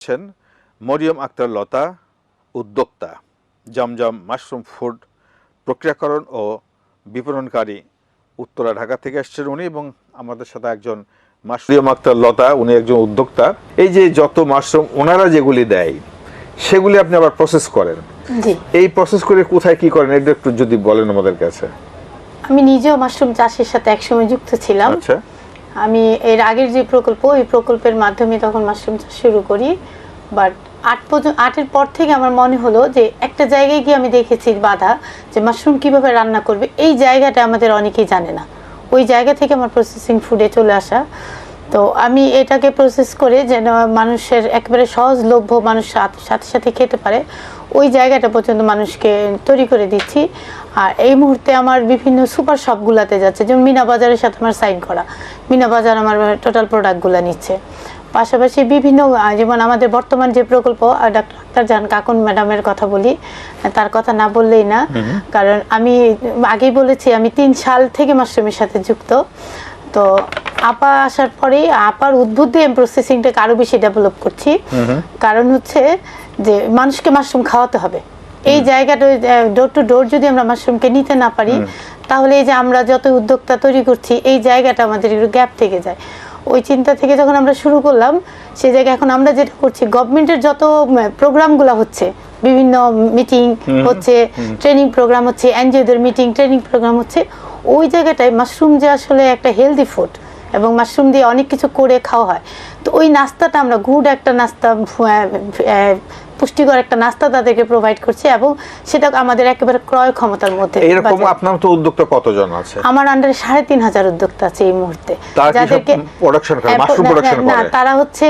আছেন মরিয়ম আক্তার লতা, উদ্যোক্তা, জমজম mushroom food প্রক্রিয়াকরণ ও বিপণনকারী, উত্তরা, ঢাকা থেকে আসছেন উনি। এবং আমাদের সাথে একজন মরিয়ম আক্তার লতা, উনি একজন উদ্যোক্তা। এই যে যত মাশরুম ওনারা যেগুলি দেয় সেগুলি আপনি আবার প্রসেস করেন। জি, এই প্রসেস করে কোথায় কি করেন এটা একটু যদি বলেন আমাদের কাছে। আমি নিজেও মাশরুম চাষের সাথে একসময় যুক্ত ছিলাম। আচ্ছা, আমি এর আগের যে প্রকল্প, ওই প্রকল্পের মাধ্যমে তখন মাশরুম চাষ শুরু করি। বাট আটের পর থেকে আমার মনে হলো যে একটা জায়গায় গিয়ে আমি দেখেছি বাধা, যে মাশরুম কিভাবে রান্না করবে এই জায়গাটা আমাদের অনেকেই জানে না। ওই জায়গা থেকে আমার প্রসেসিং ফুডে চলে আসা। তো আমি এটাকে প্রসেস করে যেন মানুষের একেবারে সহজলভ্য, মানুষ সাথে সাথে খেতে পারে, ওই জায়গাটা পর্যন্ত মানুষকে তৈরি করে দিচ্ছি। আর এই মুহূর্তে আমার বিভিন্ন সুপার শপগুলোতে যাচ্ছে, যেমন মিনা বাজারের সাথে আমার সাইন করা, মিনা বাজার আমার টোটাল প্রোডাক্টগুলো নিচ্ছে। পাশাপাশি বিভিন্ন যেমন আমাদের বর্তমান যে প্রকল্প, ডাক্তার আক্তার জাহান কাকুন ম্যাডামের কথা বলি, তার কথা না বললেই না। কারণ আমি আগেই বলেছি আমি 3 সাল থেকে মাশরুমের সাথে যুক্ত। তো আপা আসার পরেই আপার উদ্বুদ্ধে আমি প্রসেসিংটাকে আরো বেশি ডেভেলপ করছি। কারণ হচ্ছে যে মানুষকে মাশরুম খাওয়াতে হবে। এই জায়গাটা ডোর টু ডোর যদি আমরা মাশরুমকে নিতে না পারি, তাহলে এই যে আমরা যত উদ্যোক্তা তৈরি করছি এই জায়গাটা আমাদের একটু গ্যাপ থেকে যায়। ওই চিন্তা থেকে যখন আমরা শুরু করলাম, সেই জায়গায় এখন আমরা যেটা করছি, গভর্নমেন্টের যত প্রোগ্রামগুলো হচ্ছে, বিভিন্ন মিটিং হচ্ছে, ট্রেনিং প্রোগ্রাম হচ্ছে, এনজিওদের মিটিং ট্রেনিং প্রোগ্রাম হচ্ছে, ওই জায়গাটায় মাশরুম যে আসলে একটা হেলদি ফুড এবং মাশরুম দিয়ে অনেক কিছু করে খাওয়া হয়, তো ওই নাস্তাটা আমরা গুড একটা নাস্তা, পুষ্টিকর একটা নাস্তা তাদেরকে প্রোভাইড করছি, এবং সেটা আমাদের একেবারে ক্রয় ক্ষমতার মধ্যে। এরকম আপনার তো উদ্যোক্তা কতজন আছে? আমার আন্ডারে 3,500 উদ্যোক্তা আছে এই মুহূর্তে, যাদেরকে প্রোডাকশন করে, মাশরুম প্রোডাকশন করে। না, তারা হচ্ছে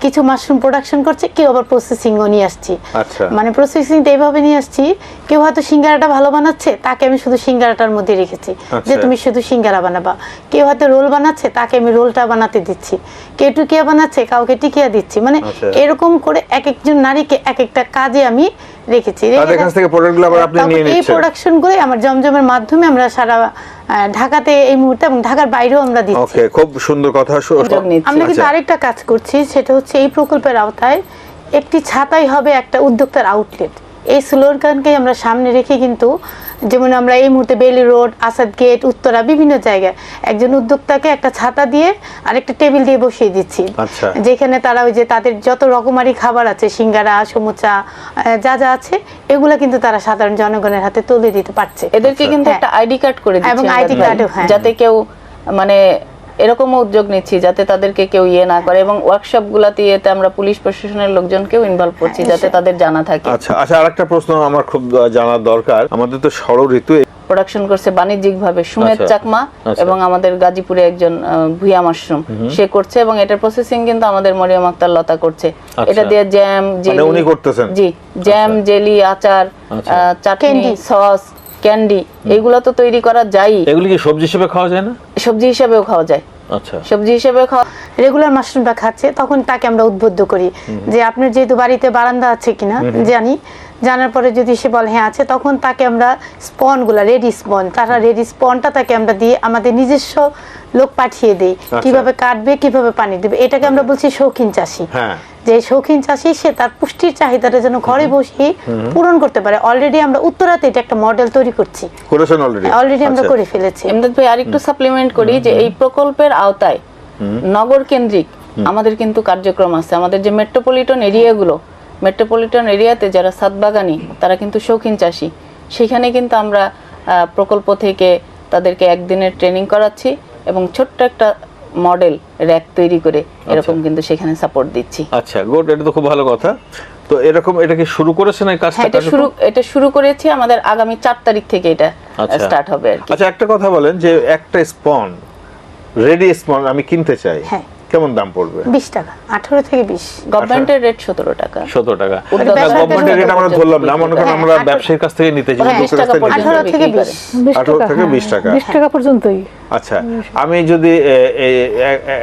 কিছু মাশরুম প্রোডাকশন করছে, কেউ আবার প্রসেসিংও নিয়ে আসছি। আচ্ছা, মানে প্রসেসিংটা এইভাবে নিয়ে আসছি, কেউ হয়তো সিঙ্গারাটা ভালো বানাচ্ছে, তাকে আমি শুধু সিঙ্গারাটার মধ্যে রেখেছি, যে তুমি শুধু সিঙ্গারা বানাবা। কেউ হয়তো রোল বানাচ্ছে, তাকে আমি রোলটা বানাতে দিচ্ছি। কেউ টিকিয়া বানাচ্ছে, কাউকে টিকিয়া দিচ্ছি। মানে এরকম করে এক একজন নারীকে এক একটা কাজে আমি রেখেছি। এই প্রোডাকশনগুলো আমার জমজমের মাধ্যমে আমরা সারা ঢাকাতে এই মুহূর্তে এবং ঢাকার বাইরেও আমরা দিচ্ছি। খুব সুন্দর কথা। আমরা কিন্তু আরেকটা কাজ করছি, সেটা হচ্ছে এই প্রকল্পের আওতায় একটি ছাতাই হবে একটা উদ্যোক্তার আউটলেট। এই স্লোগানকে আমরা সামনে রেখে কিন্তু, যেমন আমরা এই মুহূর্তে বেলি রোড, আসাদ গেট, উত্তরা, বিভিন্ন জায়গায় একজন উদ্যোক্তাকে একটা ছাতা দিয়ে আর একটা টেবিল দিয়ে বসিয়ে দিচ্ছি, যেখানে তারা ওই যে তাদের যত রকমারি খাবার আছে, সিঙ্গারা, সমুচা, যা যা আছে, এগুলা কিন্তু তারা সাধারণ জনগণের হাতে তুলে দিতে পারছে। এদেরকে কিন্তু একটা আইডি কার্ড করে দিচ্ছি, এবং আইডি কার্ডও, যাতে কেউ মানে এরকম উদ্যোগ নিচ্ছি যাতে তাদেরকে কেউ না করে, এবং ওয়ার্কশপ গুলাতে আমরা পুলিশ প্রশাসনের লোকজনকেও ইনভলভ করছি যাতে তাদের জানা থাকে। আচ্ছা, আরেকটা প্রশ্ন আমার খুব জানার দরকার। আমাদের তো ষড় ঋতু প্রোডাকশন করছে বাণিজ্যিক ভাবে সুমেত চাকমা, এবং আমাদের গাজীপুরে একজন ভুইয়া মাশরুম সে করছে, এবং এটার প্রসেসিং কিন্তু আমাদের মরিয়ম আক্তার লতা করছে। এটা দিয়ে জ্যাম, জেলি, উনি করতেছেন? জি, জ্যাম, জেলি, আচার, চাটনি, সস, ক্যান্ডি, এগুলো তো তৈরি করা যায়। এগুলো কি সবজি হিসেবে খাওয়া যায় না? সবজি হিসেবেও খাওয়া যায়। আচ্ছা, সবজি হিসেবে খাওয়া। রেগুলার মাশরুমটা খাচ্ছে, তখন তাকে আমরা উদ্বুদ্ধ করি যে আপনার যেহেতু বাড়িতে বারান্দা আছে কিনা জানার পরে যদি সে বলে হ্যাঁ আছে, তখন তাকে আমরা স্পনগুলা, রেডি স্পন, তারা রেডি স্পনটা তাকে আমরা দিয়ে আমাদের নিজস্ব লোক পাঠিয়ে দেই, কিভাবে কাটবে, কিভাবে পানি দেবে। এটাকে আমরা বলছি শৌখিন চাষি। যে শৌখিন চাষি, সে তার পুষ্টির চাহিদাটা যেন ঘরে বসে পূরণ করতে পারে। অলরেডি আমরা উত্তরাতে এটা একটা মডেল তৈরি করছি, অলরেডি আমরা করে ফেলেছি। এমদাদ ভাই আরেকটু সাপ্লিমেন্ট করি যে এই প্রকল্পের আওতায় নগর কেন্দ্রিক আমাদের কিন্তু কার্যক্রম আছে। আমাদের যে মেট্রোপলিটন এরিয়াগুলো, মেট্রোপলিটন এরিয়াতে যারা সাতবাগানি, তারা কিন্তু শৌখিন চাষি, সেখানে কিন্তু আমরা প্রকল্প থেকে তাদেরকে একদিনের ট্রেনিং করাচ্ছি এবং ছোট্ট একটা মডেল র‍্যাক তৈরি করে এরকম কিন্তু সেখানে সাপোর্ট দিচ্ছি। আচ্ছা, গুড, এটা তো খুব ভালো কথা। তো এরকম এটা কি শুরু করেছেন এই কাজটা? এটা শুরু করেছি, আমাদের আগামী 4 তারিখ থেকে এটা স্টার্ট হবে আর কি। আচ্ছা, একটা কথা বলেন যে একটা স্পন, রেডি স্পন আমি কিনতে চাই, কেমন দাম পড়বে? 20 টাকা, 18 থেকে 20। গভর্নমেন্টের রেট 17 টাকা। 17 টাকা গভর্নমেন্টের রেট আমরা ধরলাম না, মনে করেন আমরা ব্যবসায়ীর কাছ থেকে নিতে চাই, 18 থেকে 20, 18 থেকে 20 টাকা, 20 টাকা পর্যন্তই। আচ্ছা, আমি যদি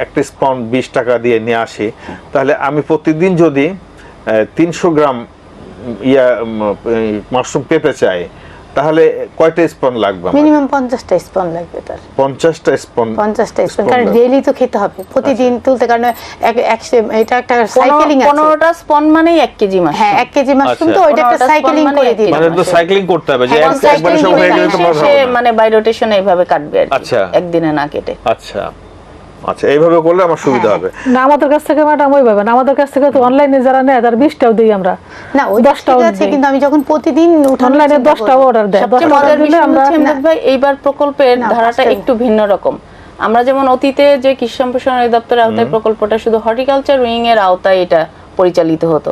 একটা স্পন 20 টাকা দিয়ে নিয়ে আসি, তাহলে আমি প্রতিদিন যদি 300 গ্রাম মাশরুম পেতে চাই, তাহলে কয়টা স্পন লাগবে আমার? মিনিমাম 50টা স্পন লাগবে তার। 50টা স্পন? 50টা স্পন, কারণ ডেইলি তো খেতে হবে, প্রতিদিন তুলতে, কারণ এটা একটা সাইকেলিং আছে। 15টা স্পন মানেই 1 কেজি মাশরুম। হ্যাঁ 1 কেজি মাশরুম, তো আচ্ছা। ওইটা একটা 15টা সাইকেলিং স্পন করে মানে দিই। মানে তো সাইক্লিং করতে হবে যে হ্যাঁ, একবারে সব হয়ে গেলে তো ভালো সে হবে না। মানে বাই রোটেশন এইভাবে কাটবে আর কি, আচ্ছা। একদিনে না কেটে। আচ্ছা আচ্ছা, এইভাবে করলে আমার সুবিধা হ্যাঁ। হবে। না আমাদের কাছ থেকে ম্যাডাম ওইভাবে না, আমাদের কাছ থেকে তো অনলাইনে যারা নেয় তার 20টাও দিই আমরা। না ওই 10টাও ঠিক আছে, দিই। কিন্তু আমি যখন প্রতিদিন উঠানোর অনলাইনে চিন্তা 10টা করব। অর্ডার দেয়, সবচেয়ে 10টা মজার দিলে বিষয় আমরা হচ্ছে ইমদাদ ভাই, এইবার প্রকল্পের না, ধারাটা 5টা একটু ভিন্ন রকম। আমরা যেমন অতীতে যে কৃষি সম্প্রসারণ অধিদপ্তরের আওতায় প্রকল্পটা শুধু হর্টিকালচার উইং এর আওতায় এটা পরিচালিত হতো,